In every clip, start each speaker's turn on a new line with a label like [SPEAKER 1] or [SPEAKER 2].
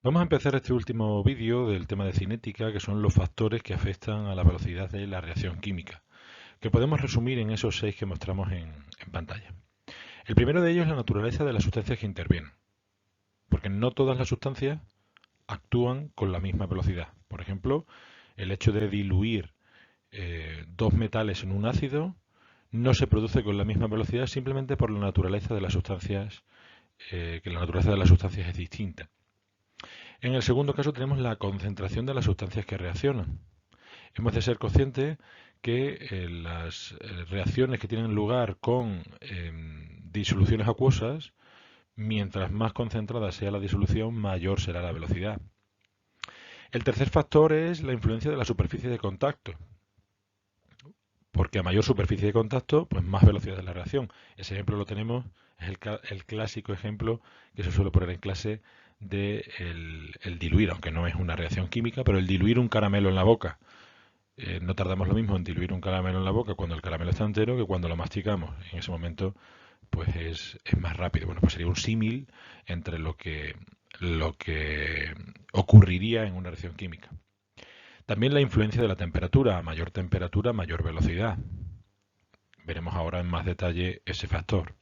[SPEAKER 1] Vamos a empezar este último vídeo del tema de cinética, que son los factores que afectan a la velocidad de la reacción química, que podemos resumir en esos 6 que mostramos en pantalla. El primero de ellos es la naturaleza de las sustancias que intervienen, porque no todas las sustancias actúan con la misma velocidad. Por ejemplo, el hecho de diluir dos metales en un ácido no se produce con la misma velocidad simplemente por la naturaleza de las sustancias, que la naturaleza de las sustancias es distinta. En el segundo caso tenemos la concentración de las sustancias que reaccionan. Hemos de ser conscientes que las reacciones que tienen lugar con disoluciones acuosas, mientras más concentrada sea la disolución, mayor será la velocidad. El tercer factor es la influencia de la superficie de contacto, porque a mayor superficie de contacto, pues más velocidad de la reacción. Ese ejemplo lo tenemos, es el clásico ejemplo que se suele poner en clase de el diluir, aunque no es una reacción química, pero el diluir un caramelo en la boca. No tardamos lo mismo en diluir un caramelo en la boca cuando el caramelo está entero que cuando lo masticamos. En ese momento, pues es más rápido. Bueno, pues sería un símil entre lo que ocurriría en una reacción química. También la influencia de la temperatura. A mayor temperatura, mayor velocidad. Veremos ahora en más detalle ese factor.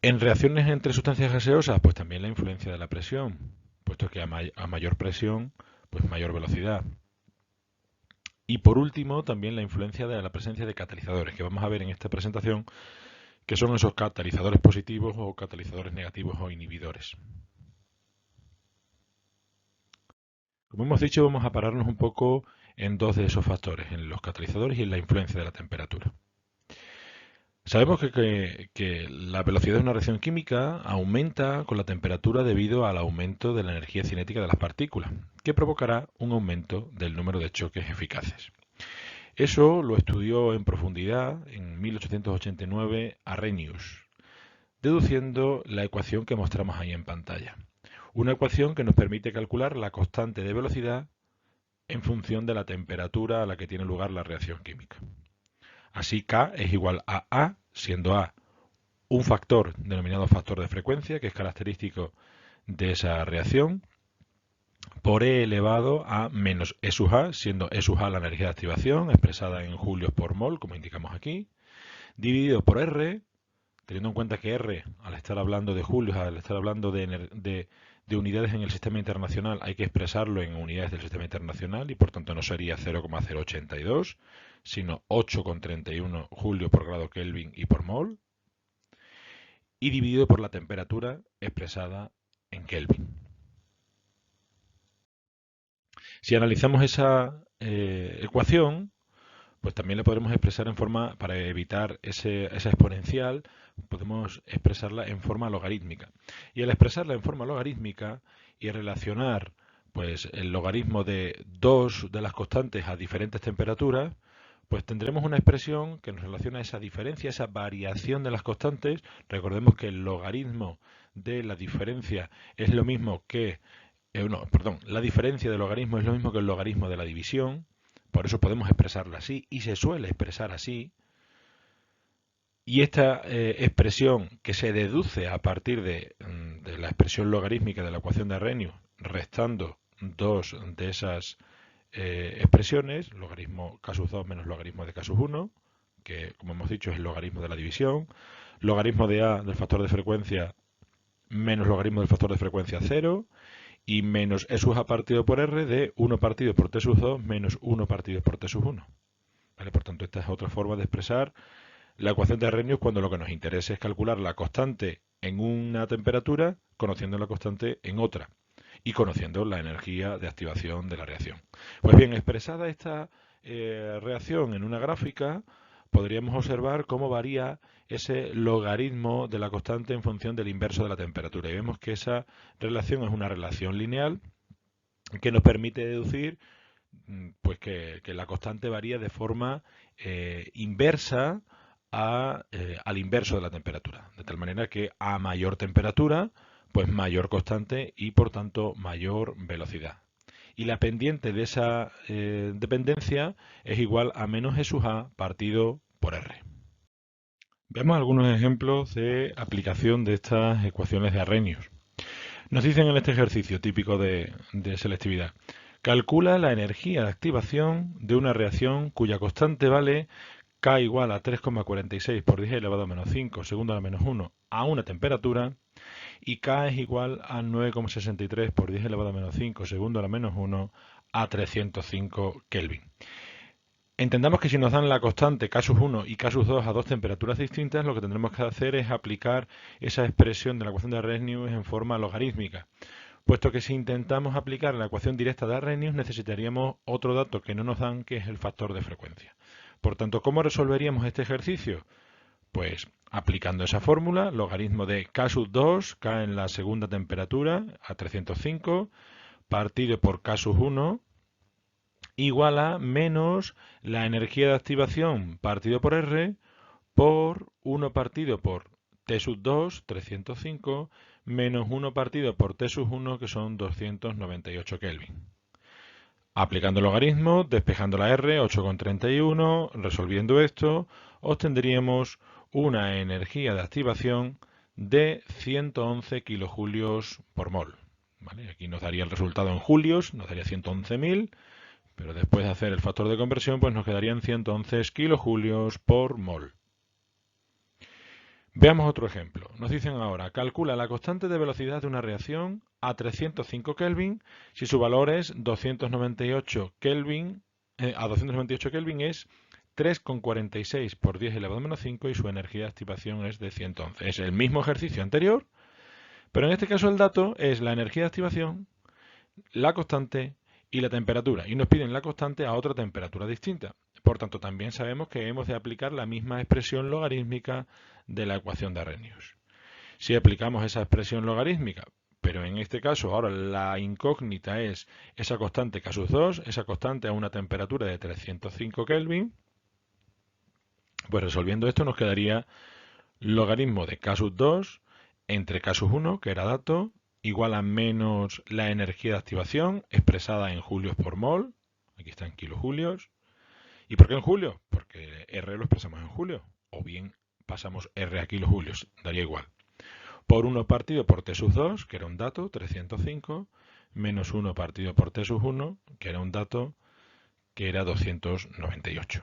[SPEAKER 1] En reacciones entre sustancias gaseosas, pues también la influencia de la presión, puesto que a mayor presión, pues mayor velocidad. Y por último, también la influencia de la presencia de catalizadores, que vamos a ver en esta presentación, que son esos catalizadores positivos o catalizadores negativos o inhibidores. Como hemos dicho, vamos a pararnos un poco en dos de esos factores, en los catalizadores y en la influencia de la temperatura. Sabemos que la velocidad de una reacción química aumenta con la temperatura debido al aumento de la energía cinética de las partículas, que provocará un aumento del número de choques eficaces. Eso lo estudió en profundidad en 1889 Arrhenius, deduciendo la ecuación que mostramos ahí en pantalla. Una ecuación que nos permite calcular la constante de velocidad en función de la temperatura a la que tiene lugar la reacción química. Así K es igual a A, siendo A un factor denominado factor de frecuencia, que es característico de esa reacción, por E elevado a menos E sub A, siendo E sub A la energía de activación, expresada en julios por mol, como indicamos aquí, dividido por R, teniendo en cuenta que R, al estar hablando de julios, al estar hablando de unidades en el sistema internacional, hay que expresarlo en unidades del sistema internacional y por tanto no sería 0,082, sino 8,31 julio por grado Kelvin y por mol, y dividido por la temperatura expresada en Kelvin. Si analizamos esa ecuación, pues también la podremos expresar en forma, para evitar esa exponencial, podemos expresarla en forma logarítmica. Y al expresarla en forma logarítmica y relacionar pues el logaritmo de dos de las constantes a diferentes temperaturas, pues tendremos una expresión que nos relaciona esa diferencia, esa variación de las constantes. Recordemos que el logaritmo de la diferencia es lo mismo que, la diferencia del logaritmo es lo mismo que el logaritmo de la división. Por eso podemos expresarla así y se suele expresar así. Y esta expresión que se deduce a partir de la expresión logarítmica de la ecuación de Arrhenius, restando dos de esas expresiones, logaritmo k sub 2 menos logaritmo de k sub 1, que como hemos dicho es el logaritmo de la división, logaritmo de A del factor de frecuencia menos logaritmo del factor de frecuencia 0, y menos E sub A partido por R de 1 partido por T sub 2 menos 1 partido por T sub 1. ¿Vale? Por tanto, esta es otra forma de expresar la ecuación de Arrhenius cuando lo que nos interesa es calcular la constante en una temperatura, conociendo la constante en otra y conociendo la energía de activación de la reacción. Pues bien, expresada esta reacción en una gráfica, podríamos observar cómo varía ese logaritmo de la constante en función del inverso de la temperatura. Y vemos que esa relación es una relación lineal que nos permite deducir pues que la constante varía de forma inversa al inverso de la temperatura. De tal manera que a mayor temperatura, pues mayor constante y por tanto mayor velocidad. Y la pendiente de esa dependencia es igual a menos E sub A partido por R. Veamos algunos ejemplos de aplicación de estas ecuaciones de Arrhenius. Nos dicen en este ejercicio típico de selectividad, calcula la energía de activación de una reacción cuya constante vale K igual a 3,46 por 10 elevado a menos 5 segundo a la menos 1 a una temperatura y K es igual a 9,63 por 10 elevado a menos 5 segundo a la menos 1 a 305 Kelvin. Entendamos que si nos dan la constante K1 y K2 a dos temperaturas distintas, lo que tendremos que hacer es aplicar esa expresión de la ecuación de Arrhenius en forma logarítmica. Puesto que si intentamos aplicar la ecuación directa de Arrhenius, necesitaríamos otro dato que no nos dan, que es el factor de frecuencia. Por tanto, ¿cómo resolveríamos este ejercicio? Pues aplicando esa fórmula, logaritmo de K2, K en la segunda temperatura, a 305, partido por K1, igual a menos la energía de activación partido por R por 1 partido por T2, 305, menos 1 partido por T1, que son 298 Kelvin. Aplicando el logaritmo, despejando la R, 8,31, resolviendo esto, obtendríamos una energía de activación de 111 kilojulios por mol. ¿Vale? Aquí nos daría el resultado en julios, nos daría 111.000, pero después de hacer el factor de conversión, pues nos quedarían 111 kilojulios por mol. Veamos otro ejemplo. Nos dicen ahora, calcula la constante de velocidad de una reacción a 305 Kelvin si su valor es 298 Kelvin, a 298 Kelvin es 3,46 por 10 elevado a menos 5 y su energía de activación es de 111. Es el mismo ejercicio anterior, pero en este caso el dato es la energía de activación, la constante y la temperatura, y nos piden la constante a otra temperatura distinta. Por tanto, también sabemos que hemos de aplicar la misma expresión logarítmica de la ecuación de Arrhenius. Si aplicamos esa expresión logarítmica, pero en este caso ahora la incógnita es esa constante K2, esa constante a una temperatura de 305 Kelvin, pues resolviendo esto nos quedaría logaritmo de K2 entre K1, que era dato, igual a menos la energía de activación expresada en julios por mol, aquí está en kilojulios. ¿Y por qué en julio? Porque R lo expresamos en julio, o bien pasamos R a kilojulios, daría igual. Por 1 partido por T2, que era un dato, 305, menos 1 partido por T1, que era un dato, que era 298.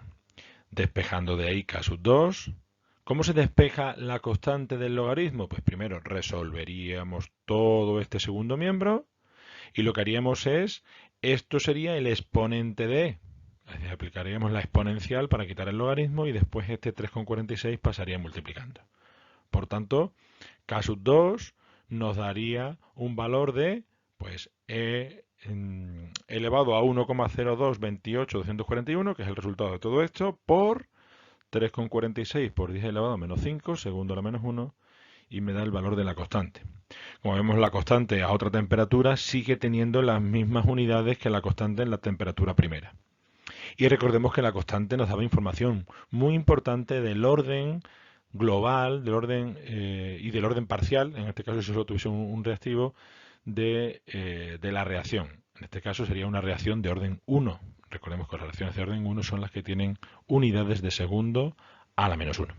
[SPEAKER 1] Despejando de ahí K2, ¿cómo se despeja la constante del logaritmo? Pues primero resolveríamos todo este segundo miembro y lo que haríamos es, esto sería el exponente de, es decir, aplicaríamos la exponencial para quitar el logaritmo y después este 3,46 pasaría multiplicando. Por tanto, K2 nos daría un valor de, pues, elevado a 1,0228,241, que es el resultado de todo esto, por 3,46 por 10 elevado a menos 5, segundo a la menos 1, y me da el valor de la constante. Como vemos, la constante a otra temperatura sigue teniendo las mismas unidades que la constante en la temperatura primera. Y recordemos que la constante nos daba información muy importante del orden global, del orden y del orden parcial, en este caso si solo tuviese un reactivo, de la reacción. En este caso sería una reacción de orden 1. Recordemos que las reacciones de orden 1 son las que tienen unidades de segundo a la menos 1.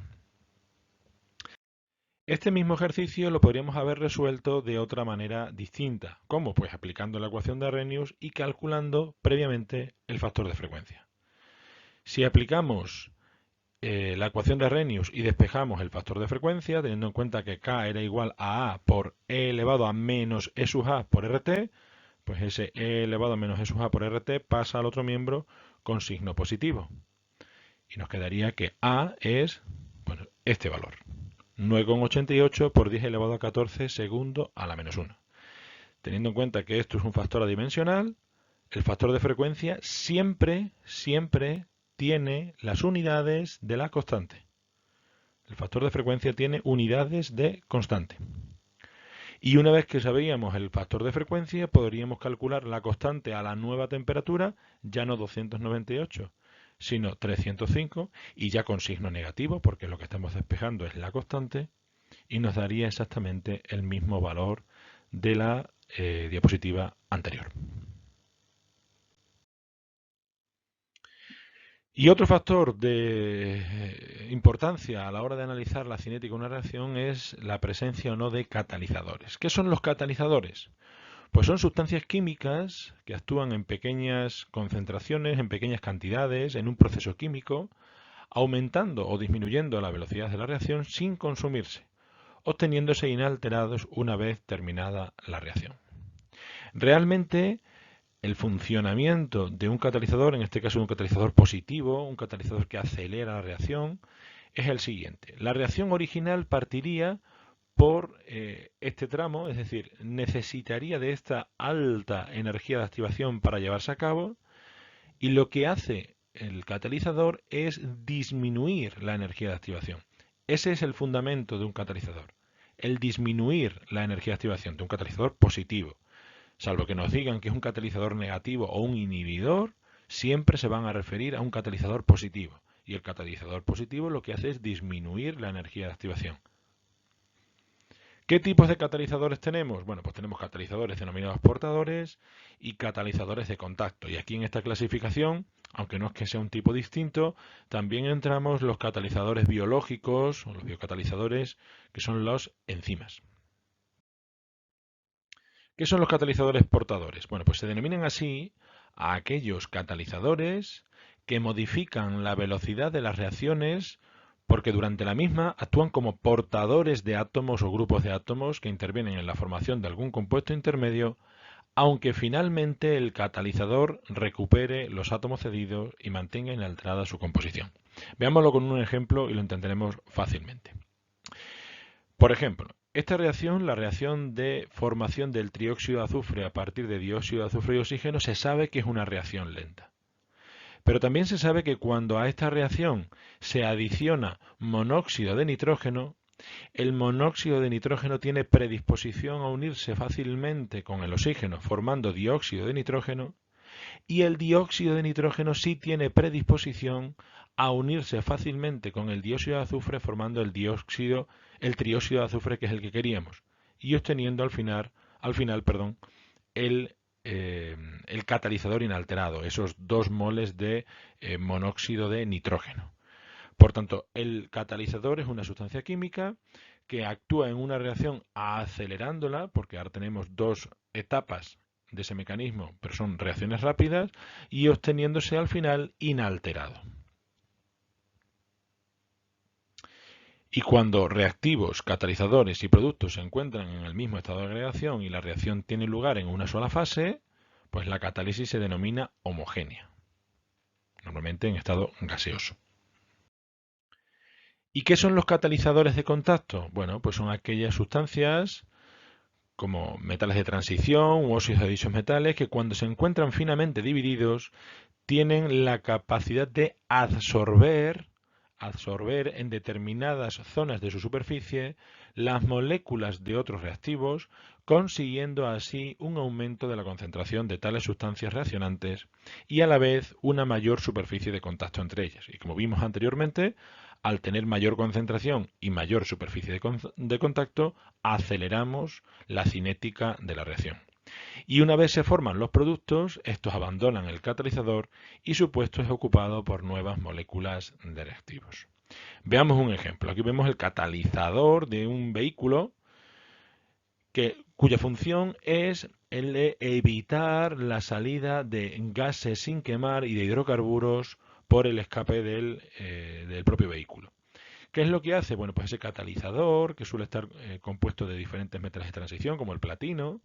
[SPEAKER 1] Este mismo ejercicio lo podríamos haber resuelto de otra manera distinta. ¿Cómo? Pues aplicando la ecuación de Arrhenius y calculando previamente el factor de frecuencia. Si aplicamos la ecuación de Arrhenius y despejamos el factor de frecuencia, teniendo en cuenta que K era igual a por E elevado a menos E sub A por RT, pues ese E elevado a menos E sub A por RT pasa al otro miembro con signo positivo. Y nos quedaría que A es, bueno, este valor. 9,88 por 10 elevado a 14 segundo a la menos 1. Teniendo en cuenta que esto es un factor adimensional, el factor de frecuencia siempre tiene las unidades de la constante. El factor de frecuencia tiene unidades de constante. Y una vez que sabíamos el factor de frecuencia, podríamos calcular la constante a la nueva temperatura, ya no 298, sino 305, y ya con signo negativo, porque lo que estamos despejando es la constante, y nos daría exactamente el mismo valor de la diapositiva anterior. Y otro factor de importancia a la hora de analizar la cinética de una reacción es la presencia o no de catalizadores. ¿Qué son los catalizadores? Pues son sustancias químicas que actúan en pequeñas concentraciones, en pequeñas cantidades, en un proceso químico, aumentando o disminuyendo la velocidad de la reacción sin consumirse, obteniéndose inalterados una vez terminada la reacción. Realmente, el funcionamiento de un catalizador, en este caso un catalizador positivo, un catalizador que acelera la reacción, es el siguiente. La reacción original partiría por este tramo, es decir, necesitaría de esta alta energía de activación para llevarse a cabo, y lo que hace el catalizador es disminuir la energía de activación. Ese es el fundamento de un catalizador, el disminuir la energía de activación de un catalizador positivo. Salvo que nos digan que es un catalizador negativo o un inhibidor, siempre se van a referir a un catalizador positivo. Y el catalizador positivo lo que hace es disminuir la energía de activación. ¿Qué tipos de catalizadores tenemos? Bueno, pues tenemos catalizadores denominados portadores y catalizadores de contacto. Y aquí en esta clasificación, aunque no es que sea un tipo distinto, también entramos los catalizadores biológicos o los biocatalizadores, que son las enzimas. ¿Qué son los catalizadores portadores? Bueno, pues se denominan así a aquellos catalizadores que modifican la velocidad de las reacciones porque durante la misma actúan como portadores de átomos o grupos de átomos que intervienen en la formación de algún compuesto intermedio, aunque finalmente el catalizador recupere los átomos cedidos y mantenga inalterada su composición. Veámoslo con un ejemplo y lo entenderemos fácilmente. Por ejemplo, esta reacción, la reacción de formación del trióxido de azufre a partir de dióxido de azufre y oxígeno, se sabe que es una reacción lenta. Pero también se sabe que cuando a esta reacción se adiciona monóxido de nitrógeno, el monóxido de nitrógeno tiene predisposición a unirse fácilmente con el oxígeno formando dióxido de nitrógeno, y el dióxido de nitrógeno sí tiene predisposición a unirse fácilmente con el dióxido de azufre formando el trióxido de azufre, que es el que queríamos, y obteniendo al final, el, el catalizador inalterado, esos 2 moles de monóxido de nitrógeno. Por tanto, el catalizador es una sustancia química que actúa en una reacción acelerándola, porque ahora tenemos 2 etapas de ese mecanismo, pero son reacciones rápidas, y obteniéndose al final inalterado. Y cuando reactivos, catalizadores y productos se encuentran en el mismo estado de agregación y la reacción tiene lugar en una sola fase, pues la catálisis se denomina homogénea, normalmente en estado gaseoso. ¿Y qué son los catalizadores de contacto? Bueno, pues son aquellas sustancias como metales de transición u óxidos de dichos metales que cuando se encuentran finamente divididos tienen la capacidad de absorber en determinadas zonas de su superficie las moléculas de otros reactivos, consiguiendo así un aumento de la concentración de tales sustancias reaccionantes y a la vez una mayor superficie de contacto entre ellas. Y como vimos anteriormente, al tener mayor concentración y mayor superficie de contacto, aceleramos la cinética de la reacción. Y una vez se forman los productos, estos abandonan el catalizador y su puesto es ocupado por nuevas moléculas de reactivos. Veamos un ejemplo. Aquí vemos el catalizador de un vehículo cuya función es el de evitar la salida de gases sin quemar y de hidrocarburos por el escape del propio vehículo. ¿Qué es lo que hace? Bueno, pues ese catalizador, que suele estar compuesto de diferentes metales de transición, como el platino,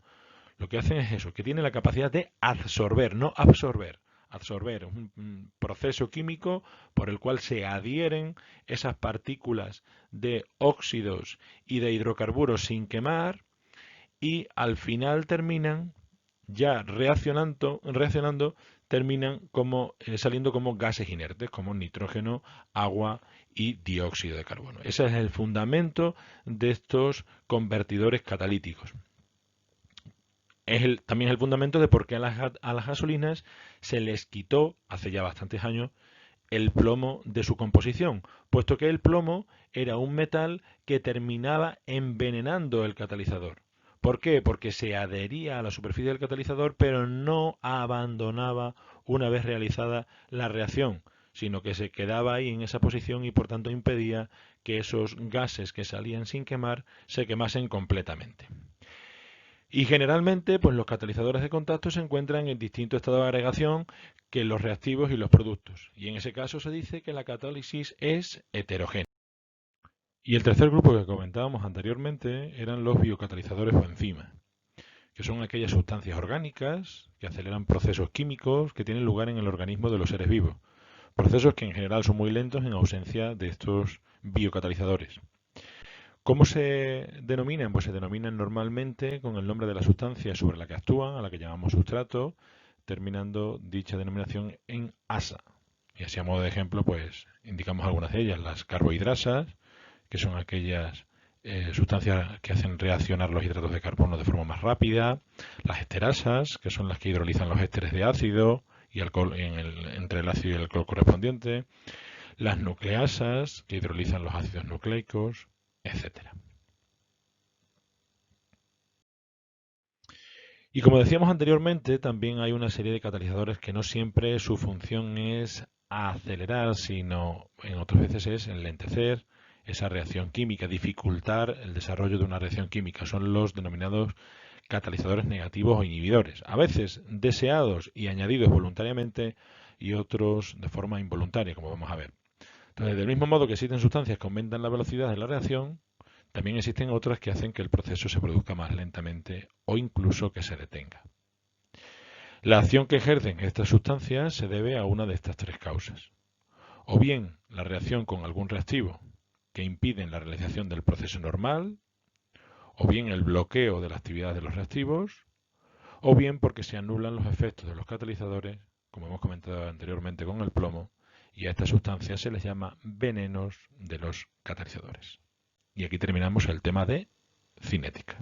[SPEAKER 1] lo que hacen es eso, que tiene la capacidad de absorber, no absorber. Absorber es un proceso químico por el cual se adhieren esas partículas de óxidos y de hidrocarburos sin quemar y al final terminan ya reaccionando terminan como saliendo como gases inertes, como nitrógeno, agua y dióxido de carbono. Ese es el fundamento de estos convertidores catalíticos. También es el fundamento de por qué a las gasolinas se les quitó, hace ya bastantes años, el plomo de su composición, puesto que el plomo era un metal que terminaba envenenando el catalizador. ¿Por qué? Porque se adhería a la superficie del catalizador, pero no abandonaba una vez realizada la reacción, sino que se quedaba ahí en esa posición y por tanto impedía que esos gases que salían sin quemar se quemasen completamente. Y generalmente, pues los catalizadores de contacto se encuentran en distinto estado de agregación que los reactivos y los productos. Y en ese caso se dice que la catálisis es heterogénea. Y el tercer grupo que comentábamos anteriormente eran los biocatalizadores o enzimas, que son aquellas sustancias orgánicas que aceleran procesos químicos que tienen lugar en el organismo de los seres vivos. Procesos que en general son muy lentos en ausencia de estos biocatalizadores. ¿Cómo se denominan? Pues se denominan normalmente con el nombre de la sustancia sobre la que actúan, a la que llamamos sustrato, terminando dicha denominación en asa. Y así a modo de ejemplo, pues indicamos algunas de ellas, las carbohidrasas, que son aquellas sustancias que hacen reaccionar los hidratos de carbono de forma más rápida, las esterasas, que son las que hidrolizan los ésteres de ácido y alcohol entre el ácido y el alcohol correspondiente, las nucleasas, que hidrolizan los ácidos nucleicos, etcétera. Y como decíamos anteriormente, también hay una serie de catalizadores que no siempre su función es acelerar, sino en otras veces es enlentecer esa reacción química, dificultar el desarrollo de una reacción química. Son los denominados catalizadores negativos o inhibidores, a veces deseados y añadidos voluntariamente y otros de forma involuntaria, como vamos a ver. Entonces, del mismo modo que existen sustancias que aumentan la velocidad de la reacción, también existen otras que hacen que el proceso se produzca más lentamente o incluso que se detenga. La acción que ejercen estas sustancias se debe a una de estas tres causas. O bien la reacción con algún reactivo que impiden la realización del proceso normal, o bien el bloqueo de la actividad de los reactivos, o bien porque se anulan los efectos de los catalizadores, como hemos comentado anteriormente con el plomo, y a estas sustancias se les llama venenos de los catalizadores. Y aquí terminamos el tema de cinética.